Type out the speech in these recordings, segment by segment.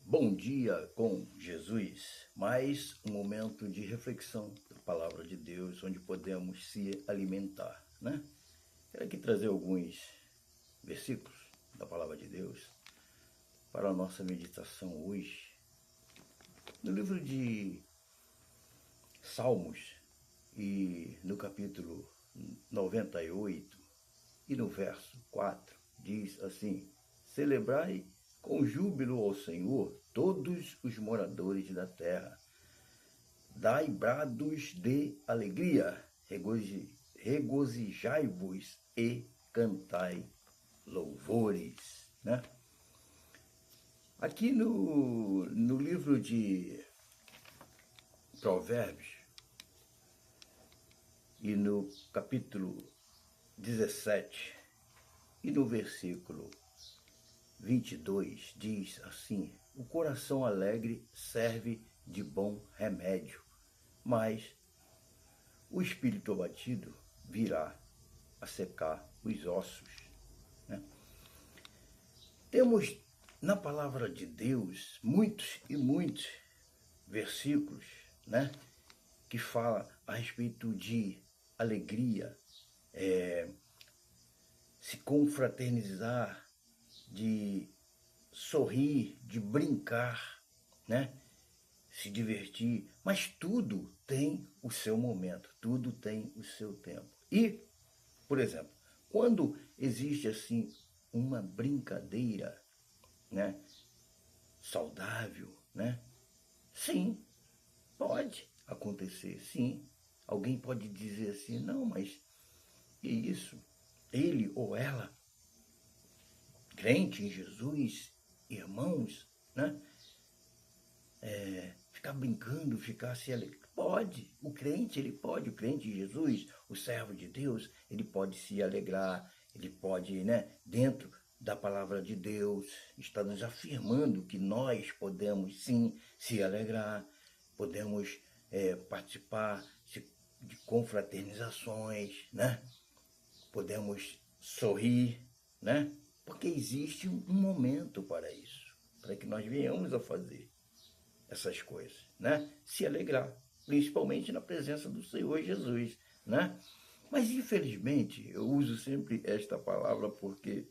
Bom dia com Jesus, mais um momento de reflexão da palavra de Deus, onde podemos se alimentar, né? Quero aqui trazer alguns versículos da palavra de Deus para a nossa meditação hoje. No livro de Salmos e no capítulo 98 e no verso 4, diz assim: celebrai com júbilo ao Senhor todos os moradores da terra. Dai brados de alegria, regozijai-vos e cantai louvores. Né? Aqui no livro de Provérbios e no capítulo 17 e no versículo 22 diz assim: o coração alegre serve de bom remédio, mas o espírito abatido virá a secar os ossos. Né? Temos na palavra de Deus muitos e muitos versículos, né, que fala a respeito de alegria, se confraternizar, de sorrir, de brincar, né? Se divertir, mas tudo tem o seu momento, tudo tem o seu tempo. E, por exemplo, quando existe assim uma brincadeira, né, saudável, né? Sim, pode acontecer, sim. Alguém pode dizer assim: não, mas que isso? Ele ou ela, crente em Jesus, irmãos, né? Ficar brincando, ficar se alegrando. Pode, o crente, ele pode, o crente em Jesus, o servo de Deus, ele pode se alegrar, ele pode, né, dentro da palavra de Deus, está nos afirmando que nós podemos sim se alegrar, podemos participar de confraternizações, né? Podemos sorrir, né? Porque existe um momento para isso, para que nós venhamos a fazer essas coisas, né? Se alegrar, principalmente na presença do Senhor Jesus, né? Mas infelizmente, eu uso sempre esta palavra porque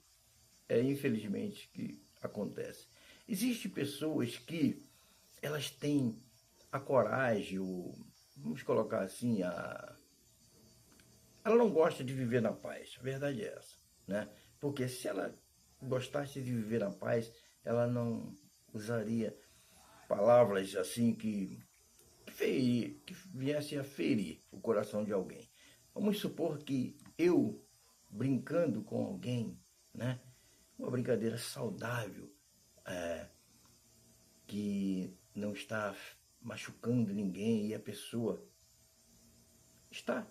é infelizmente que acontece. Existem pessoas que elas têm a coragem, vamos colocar assim, ela não gosta de viver na paz, a verdade é essa, né? Porque se ela gostasse de viver na paz, ela não usaria palavras assim que viessem a ferir o coração de alguém. Vamos supor que eu, brincando com alguém, né? Uma brincadeira saudável, que não está machucando ninguém e a pessoa está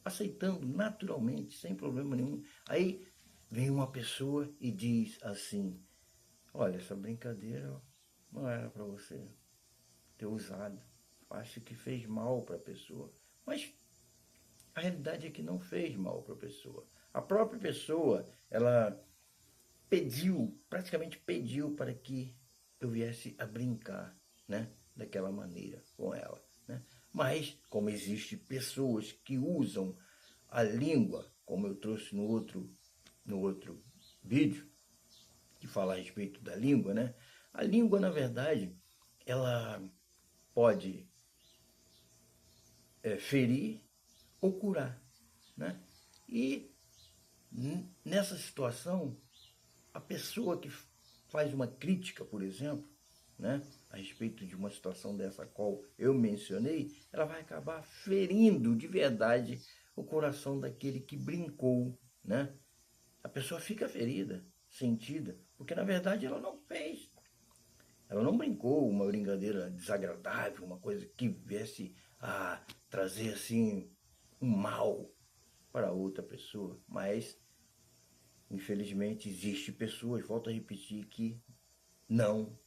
aceitando naturalmente, sem problema nenhum. Aí vem uma pessoa e diz assim: olha, essa brincadeira não era para você ter usado. Acho que fez mal para a pessoa. Mas a realidade é que não fez mal para a pessoa. A própria pessoa, ela pediu, praticamente pediu para que eu viesse a brincar, né, daquela maneira com ela, né? Mas, como existem pessoas que usam a língua, como eu trouxe no outro vídeo, que fala a respeito da língua, né? A língua, na verdade, ela pode ferir ou curar, né? E nessa situação, a pessoa que faz uma crítica, por exemplo, né, a respeito de uma situação dessa qual eu mencionei, ela vai acabar ferindo de verdade o coração daquele que brincou, né? A pessoa fica ferida, sentida, porque na verdade ela não fez. Ela não brincou uma brincadeira desagradável, uma coisa que viesse a trazer assim um mal para outra pessoa, mas infelizmente existe pessoas, volto a repetir, que não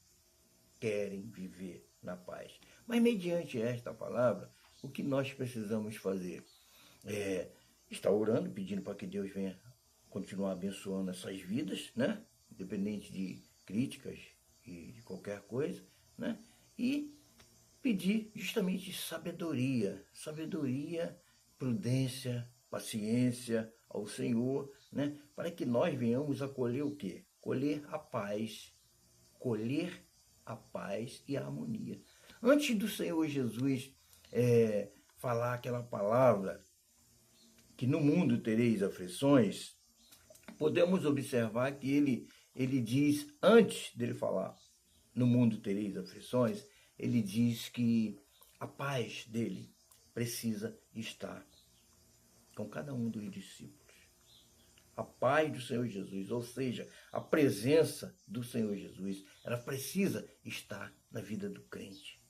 querem viver na paz. Mas mediante esta palavra, o que nós precisamos fazer é estar orando, pedindo para que Deus venha continuar abençoando essas vidas, né? Independente de críticas, e de qualquer coisa, né? E pedir justamente sabedoria, prudência, paciência ao Senhor, né? Para que nós venhamos a colher o quê? Colher a paz e a harmonia. Antes do Senhor Jesus falar aquela palavra que no mundo tereis aflições, podemos observar que ele diz, antes dele falar no mundo tereis aflições, ele diz que a paz dele precisa estar com cada um dos discípulos. A paz do Senhor Jesus, ou seja, a presença do Senhor Jesus, ela precisa estar na vida do crente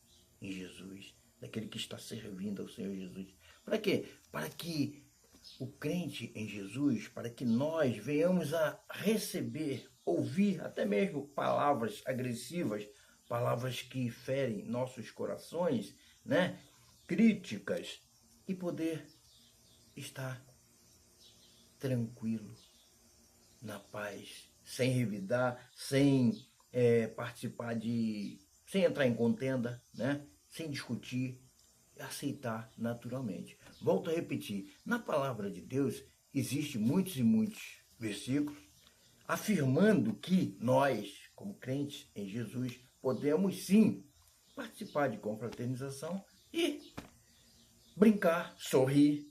em Jesus, daquele que está servindo ao Senhor Jesus. Para quê? Para que o crente em Jesus, para que nós venhamos a receber, ouvir até mesmo palavras agressivas, palavras que ferem nossos corações, né? Críticas, e poder estar tranquilo, na paz, sem revidar, sem participar sem entrar em contenda, né? Sem discutir, aceitar naturalmente. Volto a repetir, na palavra de Deus existem muitos e muitos versículos afirmando que nós, como crentes em Jesus, podemos sim participar de confraternização e brincar, sorrir,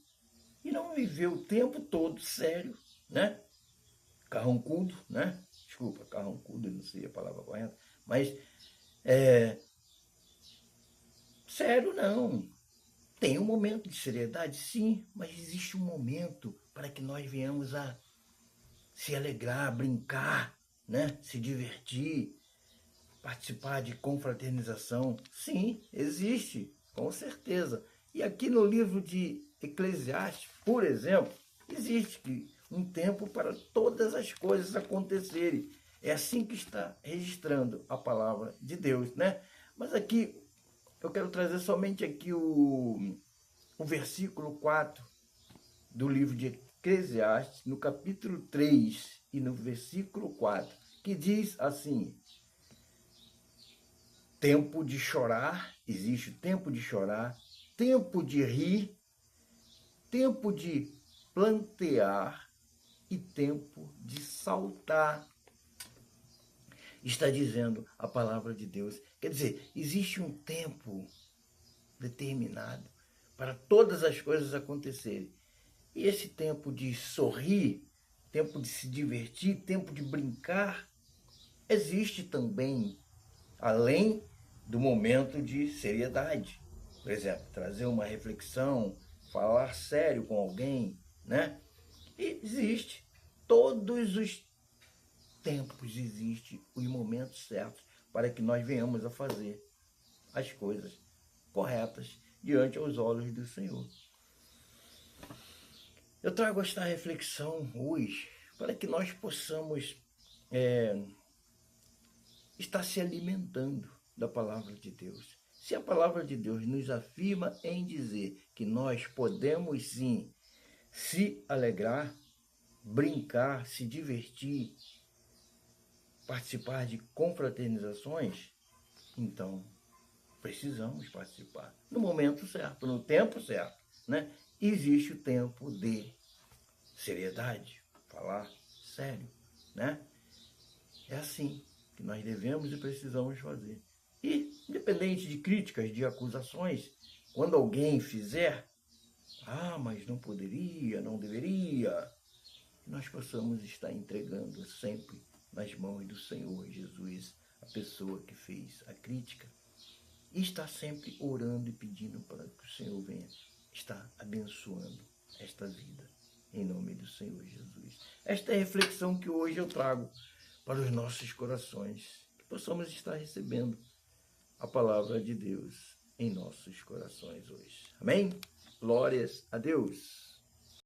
e não viver o tempo todo sério, né? Carrancudo, né? Desculpa, carrancudo, não sei a palavra correta, mas sério não. Tem um momento de seriedade, sim, mas existe um momento para que nós venhamos a se alegrar, brincar, né? Se divertir, participar de confraternização. Sim, existe, com certeza. E aqui no livro de Eclesiastes, por exemplo, existe um tempo para todas as coisas acontecerem. É assim que está registrando a palavra de Deus, né? Mas aqui, eu quero trazer somente aqui o versículo 4 do livro de Eclesiastes, no capítulo 3 e no versículo 4, que diz assim: tempo de chorar, existe o tempo de chorar, tempo de rir, tempo de plantear e tempo de saltar. Está dizendo a palavra de Deus. Quer dizer, existe um tempo determinado para todas as coisas acontecerem. E esse tempo de sorrir, tempo de se divertir, tempo de brincar, existe também, além do momento de seriedade. Por exemplo, trazer uma reflexão, falar sério com alguém, né? E existe. Todos os tempos existem os momentos certos para que nós venhamos a fazer as coisas corretas diante aos olhos do Senhor. Eu trago esta reflexão hoje para que nós possamos estar se alimentando da palavra de Deus. Se a palavra de Deus nos afirma em dizer que nós podemos sim se alegrar, brincar, se divertir, participar de confraternizações, então precisamos participar no momento certo, no tempo certo, né? Existe o tempo de seriedade, falar sério, né? É assim que nós devemos e precisamos fazer. E, independente de críticas, de acusações, quando alguém fizer, mas não poderia, não deveria, nós possamos estar entregando sempre nas mãos do Senhor Jesus a pessoa que fez a crítica e está sempre orando e pedindo para que o Senhor venha estar abençoando esta vida, em nome do Senhor Jesus. Esta é a reflexão que hoje eu trago para os nossos corações, que possamos estar recebendo a palavra de Deus em nossos corações hoje. Amém? Glórias a Deus!